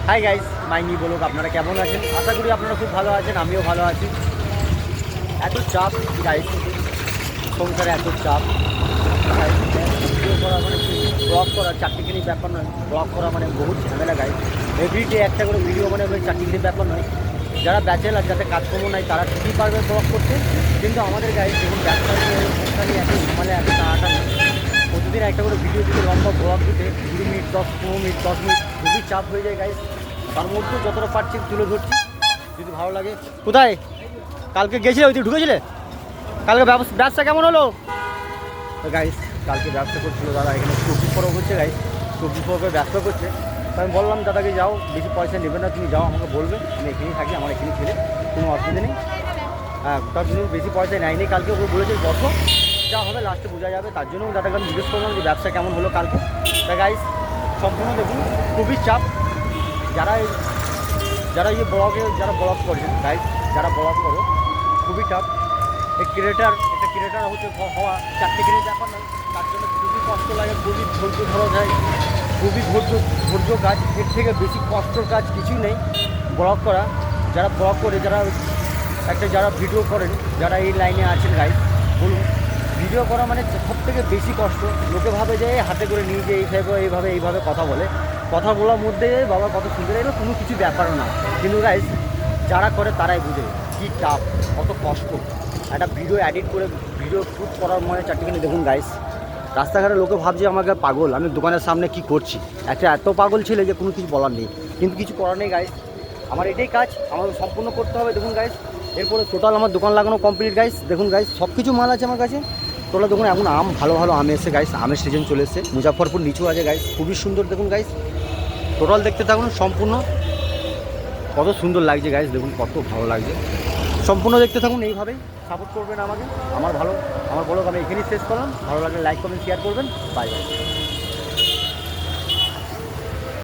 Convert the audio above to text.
Hi guys, মাইনি বলুক আপনারা কেমন আছেন? আশা করি আপনারা খুব ভালো আছেন, আমিও ভালো আছি। এত চাপ গাইস, সংসারে এত চাপ। ভিডিও করা মানে ব্লগ করা চারটিখানি ব্যাপার নয়, ব্লগ করা মানে বহুত ঝামেলা গাইস। এভরিডে একটা করে ভিডিও মানে চারটিখানি ব্যাপার নয়। যারা ব্যাচেলার, যাতে কাজকর্ম নাই, তারা ঠিকই পারবে ব্লগ করতে। কিন্তু আমাদের গাইস যখন ব্যবসা নিয়ে সংসার নিয়ে এত ঝামেলা, এত টানাটানি, প্রতিদিন একটা করে ভিডিও দিতে, লম্বা ব্লগ দিতে 20 মিনিট 10-15 মিনিট 10 মিনিট খুবই চাপ হয়ে যায় গাইস। তার মধ্যেও যতটা পারছি তুলে ধরছি, যদি ভালো লাগে। কোথায় কালকে গেছিলে? ওই দিকে ঢুকেছিলে? কালকে ব্যবসা কেমন হলো গাইস? কালকে ব্যবসা করছিল দাদা, এখানে চব্বিশ পরব হচ্ছে গাইস, চব্বিশ পরবে ব্যবসা করছে। তো আমি বললাম দাদাকে, যাও, বেশি পয়সা নেবে না, তুমি যাও, আমাকে বলবে, আমি এখানেই থাকি, আমার এখানে ছেলে, কোনো অসুবিধা নেই। হ্যাঁ, তার জন্য বেশি পয়সা নেয়নি কালকে, ওকে বলেছে বসো, যা হবে লাস্টে বোঝা যাবে। তার জন্য দাদাকে আমি জিজ্ঞেস করলাম যে ব্যবসা কেমন হলো কালকে। তা গাইস সম্পূর্ণ দেখুন, খুবই চাপ। যারা যারা যারা ব্লগ করছেন গাইস, যারা ব্লগ করো, খুবই টাফ। এই ক্রিয়েটার, একটা ক্রিয়েটার হচ্ছে হওয়া চারটে কিনে ব্যাপার নয়। তার জন্য খুবই কষ্ট লাগে, খুবই ধৈর্য ধরা যায়, খুবই ধৈর্য কাজ। এর থেকে বেশি কষ্টর কাজ কিছুই নেই ব্লগ করা। যারা ব্লগ করে, যারা ভিডিও করেন, যারা এই লাইনে আছেন গাইস, বলুন, ভিডিও করা মানে সব থেকে বেশি কষ্ট। লোকে ভাবে যে হাতে করে নিয়ে যে এইভাবে কথা বলে, কথা বলার মধ্যে বাবা কত সুন্দর, এগুলো কোনো কিছু ব্যাপারও না। কিন্তু গাইস যারা করে তারাই বুঝে কী টাফ, কত কষ্ট। একটা ভিডিও এডিট করে ভিডিও শ্যুট করার মানে চারটিখানি দেখুন গাইস। রাস্তাঘাটে লোকে ভাবছে আমাকে পাগল, আমি দোকানের সামনে কি করছি। একটা এত পাগল ছেলে যে কোনো কিছু বলার নেই, কিন্তু কিছু করার নেই গাইস। আমার এটাই কাজ, আমাকে সম্পূর্ণ করতে হবে। দেখুন গাইস, এরপরে টোটাল আমার দোকান লাগানো কমপ্লিট গাইস। দেখুন গাইস, সব কিছু মাল আছে আমার কাছে টোটাল। দেখুন এখন ভালো আম এসে গাইস, আমের সিজন চলে এসেছে। মুজাফরপুর লিচু আছে গাইস, খুবই সুন্দর। দেখুন গাইস, টোটাল দেখতে থাকুন সম্পূর্ণ, কত সুন্দর লাগছে গাইস। দেখুন কত ভালো লাগছে, সম্পূর্ণ দেখতে থাকুন। এইভাবেই সাপোর্ট করবেন আমাকে। আমার ব্লগ আমি এখানেই শেষ করলাম। ভালো লাগলে লাইক কমেন্ট শেয়ার করবেন। Bye bye.